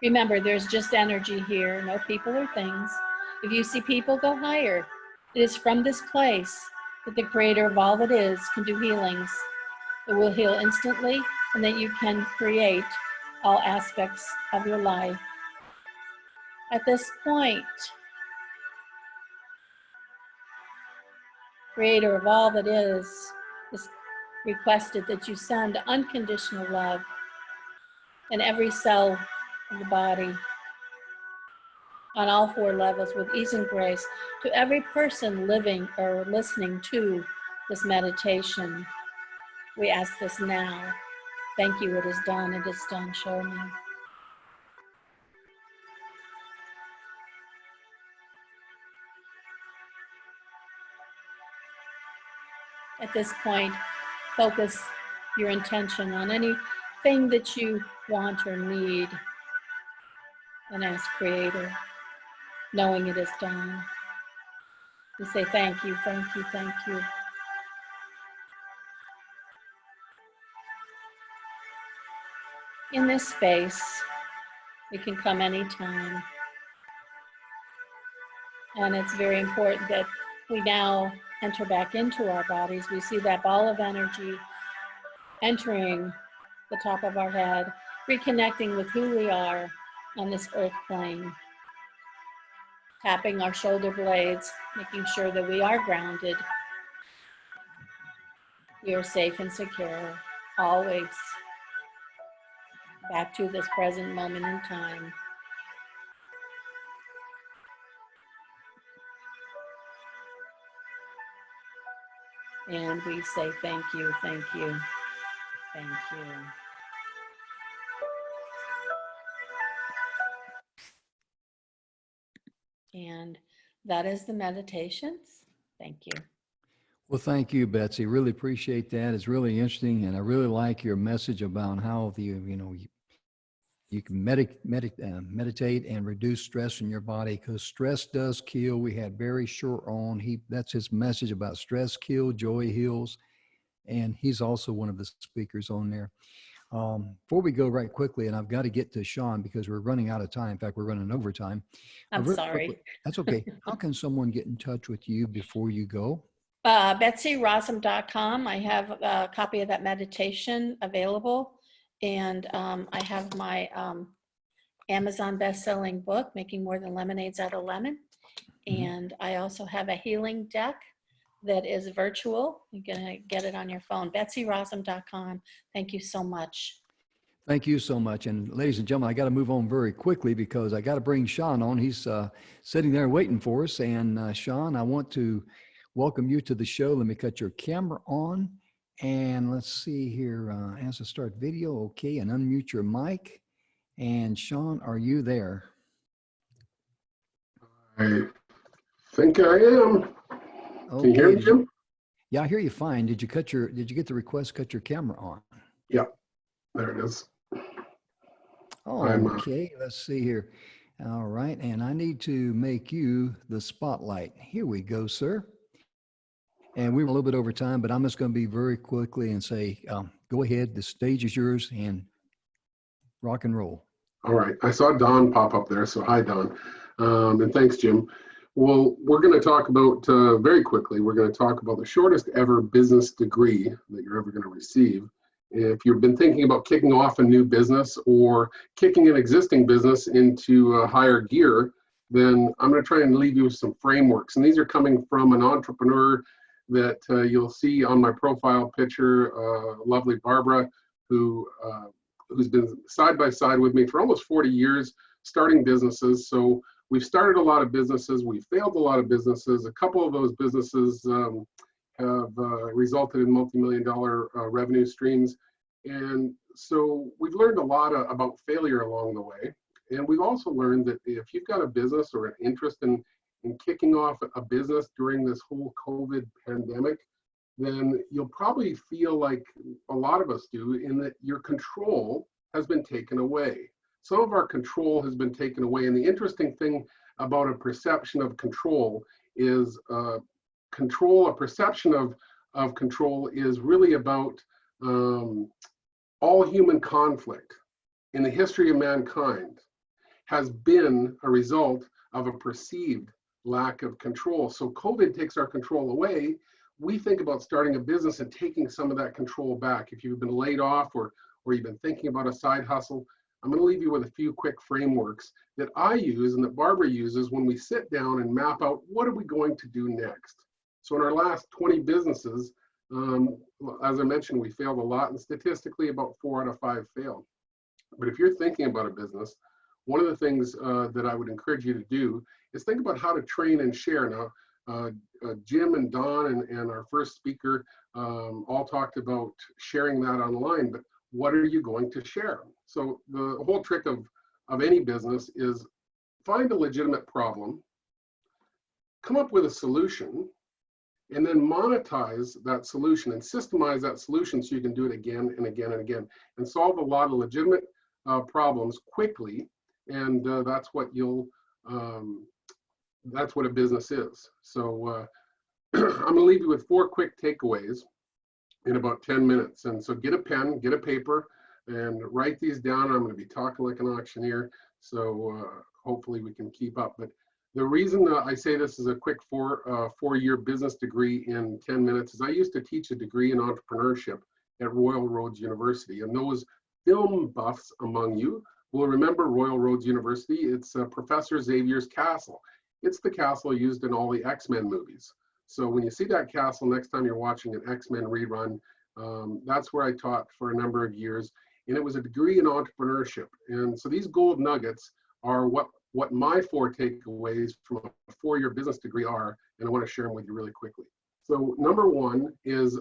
Remember, there's just energy here, no people or things. If you see people, go higher. It is from this place that the creator of all that is can do healings. It will heal instantly, and that you can create all aspects of your life. At this point, creator of all that is requested that you send unconditional love in every cell of the body, on all 4 levels, with ease and grace, to every person living or listening to this meditation. We ask this now. Thank you, it is done, it is done, show me. At this point, focus your intention on anything that you want or need, and ask Creator, knowing it is done. We say thank you, thank you, thank you. In this space, we can come anytime. And it's very important that we now enter back into our bodies. We see that ball of energy entering the top of our head, reconnecting with who we are on this earth plane. Tapping our shoulder blades, making sure that we are grounded. We are safe and secure, always. Back to this present moment in time. And we say thank you, thank you, thank you. And that is the meditations. Thank you. Well, thank you, Betsy. Really appreciate that. It's really interesting, and I really like your message about how you can meditate and reduce stress in your body, because stress does kill. We had Barry Shore on. That's his message about stress kill, joy heals, and he's also one of the speakers on there. Before we go right quickly, and I've got to get to Sean because we're running out of time. In fact, we're running overtime. I'm Really sorry. quickly, that's okay. How can someone get in touch with you before you go? BetsyRosum.com. I have a copy of that meditation available. And I have my Amazon best-selling book, Making More Than Lemonades Out of Lemon. And I also have a healing deck that is virtual. You're gonna get it on your phone. BetsyRosum.com. Thank you so much. Thank you so much. And ladies and gentlemen, I got to move on very quickly because I got to bring Sean on. He's sitting there waiting for us. And Sean, I want to welcome you to the show. Let me cut your camera on. And let's see here. As I start video, okay, and unmute your mic. And Sean, are you there? I think I am. Okay. Can you hear me, Jim? Yeah, I hear you fine. Did you get the request, cut your camera on? Yeah, there it is. Okay, let's see here. All right, and I need to make you the spotlight. Here we go, sir. And we were a little bit over time, but I'm just going to be very quickly and say, go ahead. The stage is yours, and rock and roll. All right. I saw Don pop up there, so hi, Don. And thanks, Jim. Well, we're going to talk about, very quickly, we're going to talk about the shortest ever business degree that you're ever going to receive. If you've been thinking about kicking off a new business or kicking an existing business into a higher gear, then I'm going to try and leave you with some frameworks. And these are coming from an entrepreneur that you'll see on my profile picture, lovely Barbara, who's been side by side with me for almost 40 years, starting businesses. So we've started a lot of businesses, we've failed a lot of businesses. A couple of those businesses have resulted in multi-million-dollar revenue streams. And so we've learned a lot about failure along the way. And we've also learned that if you've got a business or an interest in in kicking off a business during this whole COVID pandemic, then you'll probably feel like a lot of us do, in that your control has been taken away. Some of our control has been taken away. And the interesting thing about a perception of control is a perception of control is really about all human conflict in the history of mankind has been a result of a perceived lack of control. So COVID takes our control away. We think about starting a business and taking some of that control back. If you've been laid off or you've been thinking about a side hustle, I'm going to leave you with a few quick frameworks that I use and that Barbara uses when we sit down and map out what are we going to do next. So in our last 20 businesses, as I mentioned, we failed a lot, and statistically about 4 out of 5 failed. But if you're thinking about a business, one of the things that I would encourage you to do is think about how to train and share. Now, Jim and Don and our first speaker all talked about sharing that online, but what are you going to share? So the whole trick of any business is find a legitimate problem, come up with a solution, and then monetize that solution and systemize that solution so you can do it again and again and again and solve a lot of legitimate problems quickly. And that's what that's what a business is. So I'm going to leave you with 4 quick takeaways in about 10 minutes. And so get a pen, get a paper, and write these down. I'm going to be talking like an auctioneer, so hopefully we can keep up. But the reason I say this is a quick 4-year business degree in 10 minutes is I used to teach a degree in entrepreneurship at Royal Roads University. And those film buffs among you will remember Royal Roads University. It's Professor Xavier's castle. It's the castle used in all the X-Men movies. So when you see that castle next time you're watching an X-Men rerun, that's where I taught for a number of years. And it was a degree in entrepreneurship. And so these gold nuggets are what my 4 takeaways from a 4-year business degree are, and I want to share them with you really quickly. So number 1 is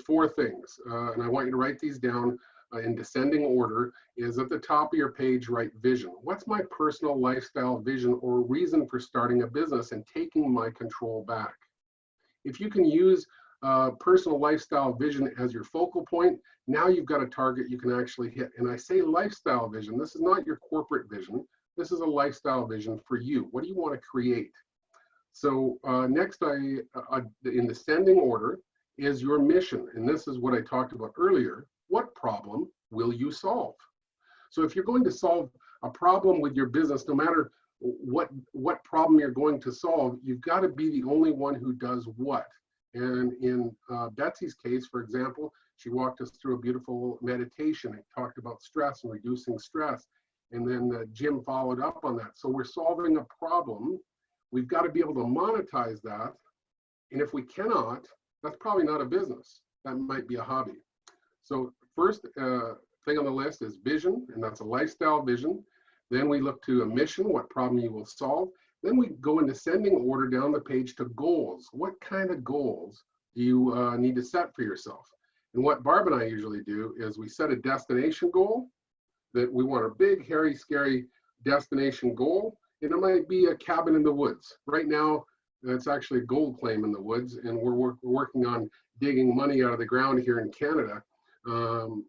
4 things, and I want you to write these down in descending order. Is at the top of your page, write vision. What's my personal lifestyle vision or reason for starting a business and taking my control back? If you can use personal lifestyle vision as your focal point, now you've got a target you can actually hit. And I say lifestyle vision, this is not your corporate vision. This is a lifestyle vision for you. What do you want to create? So next, in descending order, is your mission. And this is what I talked about earlier. What problem will you solve? So if you're going to solve a problem with your business, no matter what problem you're going to solve, you've got to be the only one who does what. And in Betsy's case, for example, she walked us through a beautiful meditation. It talked about stress and reducing stress. And then Jim followed up on that. So we're solving a problem. We've got to be able to monetize that. And if we cannot, that's probably not a business. That might be a hobby. So first thing on the list is vision, and that's a lifestyle vision. Then we look to a mission, what problem you will solve. Then we go in descending order down the page to goals. What kind of goals do you need to set for yourself? And what Barb and I usually do is we set a destination goal, that we want a big, hairy, scary destination goal. And it might be a cabin in the woods. Right now, it's actually a gold claim in the woods, and we're working on digging money out of the ground here in Canada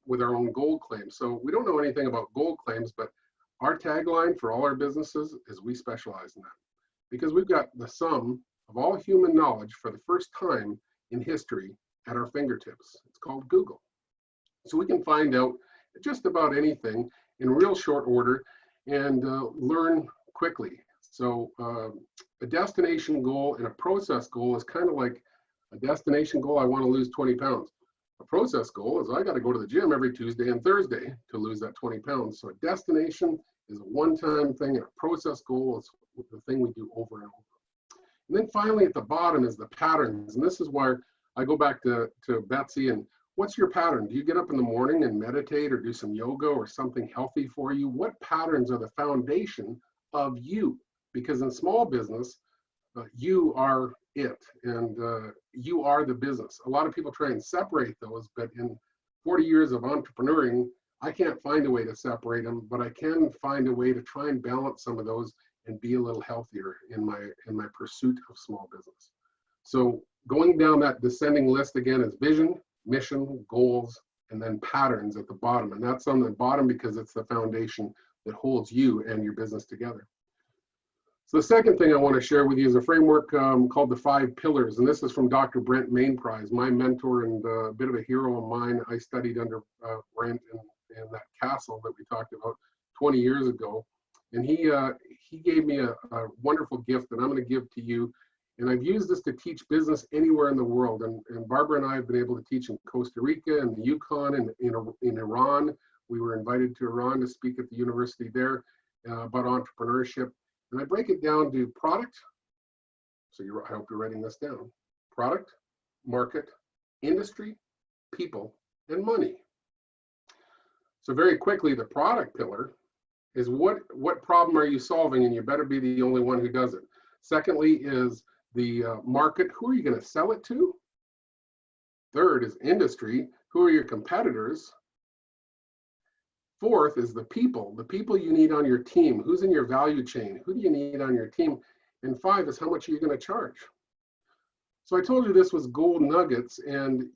with our own gold claim. So we don't know anything about gold claims, but our tagline for all our businesses is we specialize in that, because we've got the sum of all human knowledge for the first time in history at our fingertips. It's called Google. So we can find out just about anything in real short order and learn quickly. So a destination goal and a process goal is kind of like a destination goal, I want to lose 20 pounds. A process goal is I got to go to the gym every Tuesday and Thursday to lose that 20 pounds. So a destination is a one-time thing, and a process goal is the thing we do over and over. And then finally at the bottom is the patterns. And this is where I go back to Betsy, and what's your pattern? Do you get up in the morning and meditate or do some yoga or something healthy for you? What patterns are the foundation of you? Because in small business, you are it, and you are the business. A lot of people try and separate those, but in 40 years of entrepreneuring, I can't find a way to separate them, but I can find a way to try and balance some of those and be a little healthier in my pursuit of small business. So going down that descending list again is vision, mission, goals, and then patterns at the bottom. And that's on the bottom because it's the foundation that holds you and your business together. So the second thing I want to share with you is a framework called the 5 Pillars. And this is from Dr. Brent Mainprize, my mentor and a bit of a hero of mine. I studied under Brent in that castle that we talked about 20 years ago. And he gave me a wonderful gift that I'm going to give to you. And I've used this to teach business anywhere in the world. And Barbara and I have been able to teach in Costa Rica and the Yukon and in Iran. We were invited to Iran to speak at the university there about entrepreneurship. And I break it down to product. So I hope you're writing this down. Product, market, industry, people, and money. So very quickly, the product pillar is what problem are you solving, and you better be the only one who does it. Secondly is the market, who are you going to sell it to? Third is industry, who are your competitors? Fourth is the people you need on your team. Who's in your value chain? Who do you need on your team? And 5 is how much are you going to charge? So I told you this was gold nuggets, and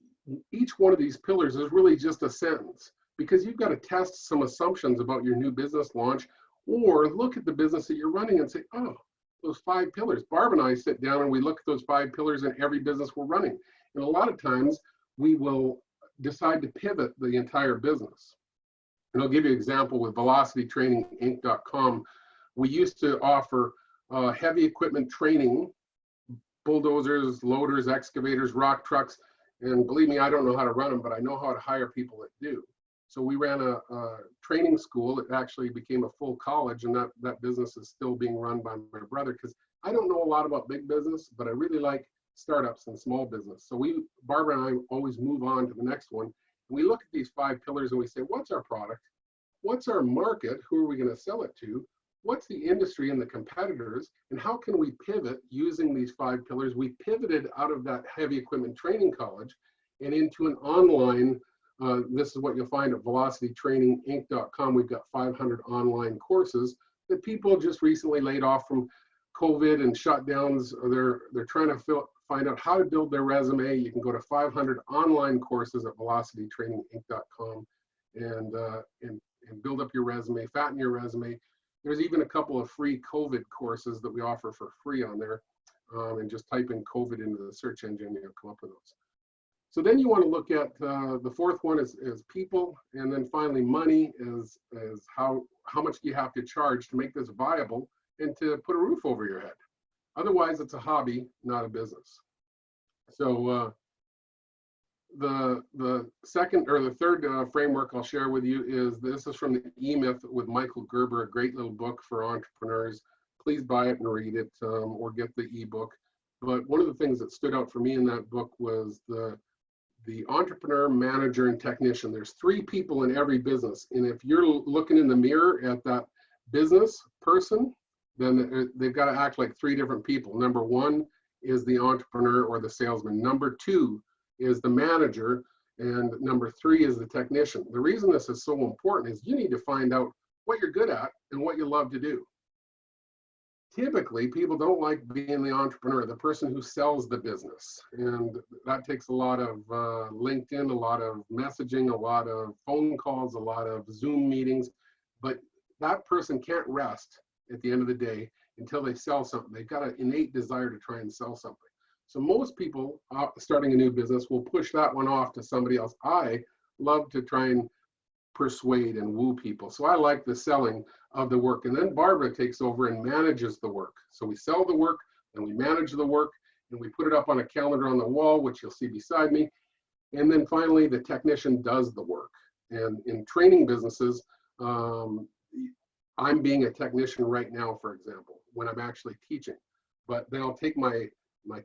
each one of these pillars is really just a sentence, because you've got to test some assumptions about your new business launch, or look at the business that you're running and say, oh, those 5 pillars. Barb and I sit down and we look at those 5 pillars in every business we're running. And a lot of times we will decide to pivot the entire business. And I'll give you an example with VelocityTrainingInc.com. We used to offer heavy equipment training, bulldozers, loaders, excavators, rock trucks. And believe me, I don't know how to run them, but I know how to hire people that do. So we ran a training school. It actually became a full college, and that business is still being run by my brother, because I don't know a lot about big business, but I really like startups and small business. So Barbara and I always move on to the next one. And we look at these 5 pillars and we say, what's our product? What's our market? Who are we going to sell it to? What's the industry and the competitors? And how can we pivot using these 5 pillars? We pivoted out of that heavy equipment training college and into an online. This is what you'll find at VelocityTrainingInc.com. We've got 500 online courses that people just recently laid off from COVID and shutdowns. They're trying to find out how to build their resume. You can go to 500 online courses at VelocityTrainingInc.com and build up your resume, fatten your resume. There's even a couple of free COVID courses that we offer for free on there. And just type in COVID into the search engine, you'll come up with those. So then you want to look at the 4th one is people, and then finally money is how much do you have to charge to make this viable and to put a roof over your head. Otherwise, it's a hobby, not a business. So the second or the third framework I'll share with you is this is from the E-Myth with Michael Gerber, a great little book for entrepreneurs. Please buy it and read it, or get the ebook. But one of the things that stood out for me in that book was the entrepreneur, manager, and technician. There's 3 people in every business. And if you're looking in the mirror at that business person, then they've got to act like 3 different people. Number 1 is the entrepreneur or the salesman. Number 2 is the manager. And number 3 is the technician. The reason this is so important is you need to find out what you're good at and what you love to do. Typically, people don't like being the entrepreneur, the person who sells the business. And that takes a lot of LinkedIn, a lot of messaging, a lot of phone calls, a lot of Zoom meetings. But that person can't rest at the end of the day until they sell something. They've got an innate desire to try and sell something. So most people starting a new business will push that one off to somebody else. I love to try and persuade and woo people. So I like the selling of the work. And then Barbara takes over and manages the work. So we sell the work and we manage the work and we put it up on a calendar on the wall, which you'll see beside me. And then finally, the technician does the work. And in training businesses, I'm being a technician right now, for example, when I'm actually teaching. But then I'll take my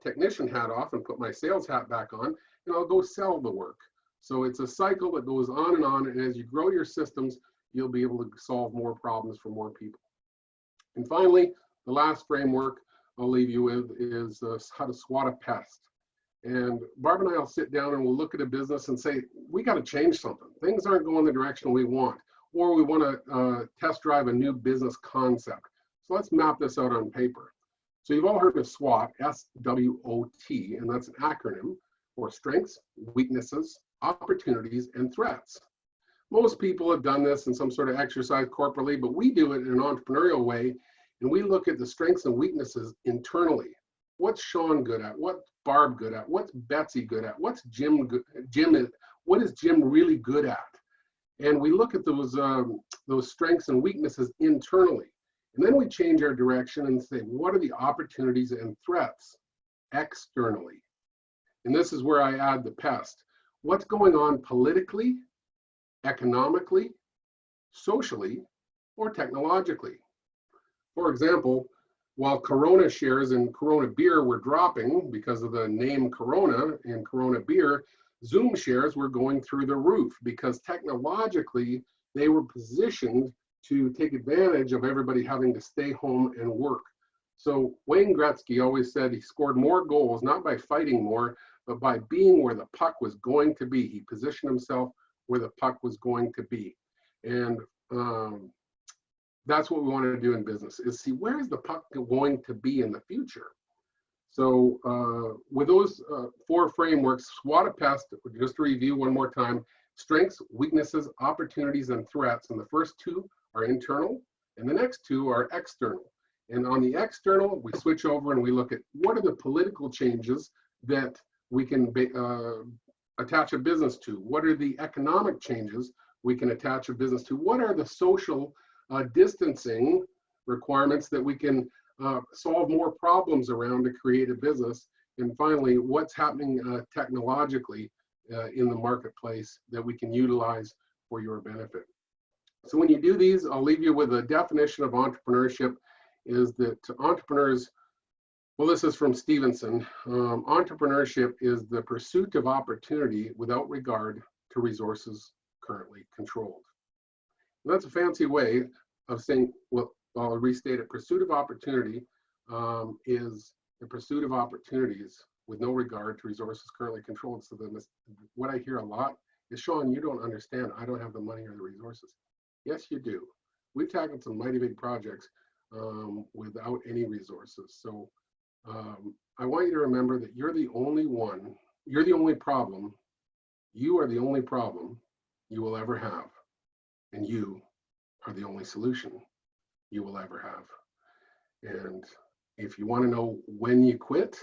technician hat off and put my sales hat back on, and I'll go sell the work. So it's a cycle that goes on, and as you grow your systems, you'll be able to solve more problems for more people. And finally, the last framework I'll leave you with is how to swat a pest. And Barb and I will sit down and we'll look at a business and say, we got to change something. Things aren't going the direction we want, or we want to test drive a new business concept. So let's map this out on paper. So you've all heard of SWOT, S-W-O-T, and that's an acronym for strengths, weaknesses, opportunities, and threats. Most people have done this in some sort of exercise corporately, but we do it in an entrepreneurial way, and we look at the strengths and weaknesses internally. What's Sean good at? What's Barb good at? What's Betsy good at? What's Jim good? What is Jim really good at? And we look at those strengths and weaknesses internally. And then we change our direction and say, what are the opportunities and threats externally? And this is where I add the pest. What's going on politically, economically, socially, or technologically? For example, while Corona shares and Corona beer were dropping because of the name Corona and Corona beer, Zoom shares were going through the roof because technologically they were positioned to take advantage of everybody having to stay home and work. So Wayne Gretzky always said he scored more goals, not by fighting more, but by being where the puck was going to be. He positioned himself where the puck was going to be. And that's what we want to do in business, is see where is the puck going to be in the future. So with those 4 frameworks, SWOT a pest, just to review one more time, strengths, weaknesses, opportunities, and threats. And the first 2 are internal, and the next 2 are external. And on the external, we switch over and we look at what are the political changes that we can attach a business to? What are the economic changes we can attach a business to? What are the social distancing requirements that we can solve more problems around to create a business? And finally, what's happening technologically in the marketplace that we can utilize for your benefit? So when you do these, I'll leave you with a definition of entrepreneurship, is that entrepreneurs, well, this is from Stevenson, entrepreneurship is the pursuit of opportunity without regard to resources currently controlled. And that's a fancy way of saying, well, I'll restate it. Pursuit of opportunity is the pursuit of opportunities with no regard to resources currently controlled. So then what I hear a lot is, Sean, you don't understand. I don't have the money or the resources. Yes, you do. We've tackled some mighty big projects without any resources. So I want you to remember that you're the only one, you're the only problem, you are the only problem you will ever have. And you are the only solution you will ever have. And if you want to know when you quit,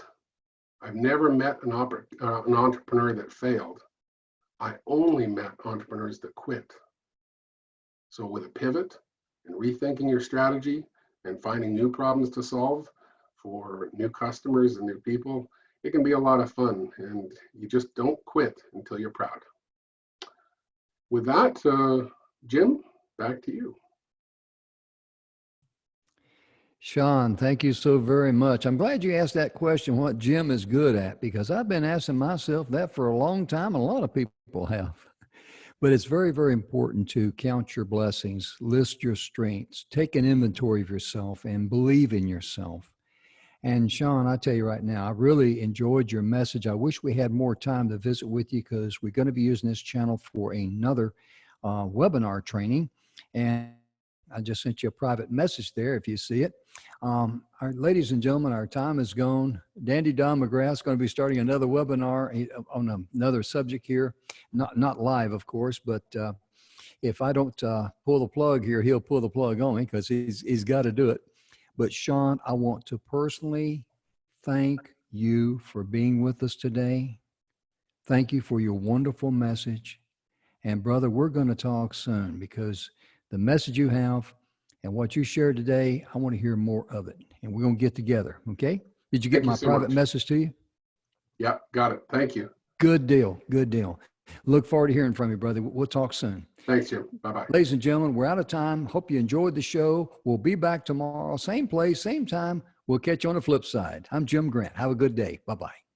I've never met an entrepreneur that failed. I only met entrepreneurs that quit. So with a pivot and rethinking your strategy and finding new problems to solve for new customers and new people, it can be a lot of fun, and you just don't quit until you're proud. With that, Jim, back to you. Sean, thank you so very much. I'm glad you asked that question, what Jim is good at, because I've been asking myself that for a long time, and a lot of people have. But it's very, very important to count your blessings, list your strengths, take an inventory of yourself, and believe in yourself. And Sean, I tell you right now, I really enjoyed your message. I wish we had more time to visit with you, because we're going to be using this channel for another webinar training. And I just sent you a private message there if you see it. Ladies and gentlemen, our time is gone. Dandy Don McGrath is going to be starting another webinar on another subject here. Not live, of course, but if I don't pull the plug here, he'll pull the plug on me, because he's got to do it. But Sean, I want to personally thank you for being with us today. Thank you for your wonderful message. And brother, we're going to talk soon, because the message you have and what you shared today, I want to hear more of it. And we're going to get together, okay? Did you get my private message to you? Yeah, got it. Thank you. Good deal. Good deal. Look forward to hearing from you, brother. We'll talk soon. Thanks, Jim. Bye-bye. Ladies and gentlemen, we're out of time. Hope you enjoyed the show. We'll be back tomorrow. Same place, same time. We'll catch you on the flip side. I'm Jim Grant. Have a good day. Bye-bye.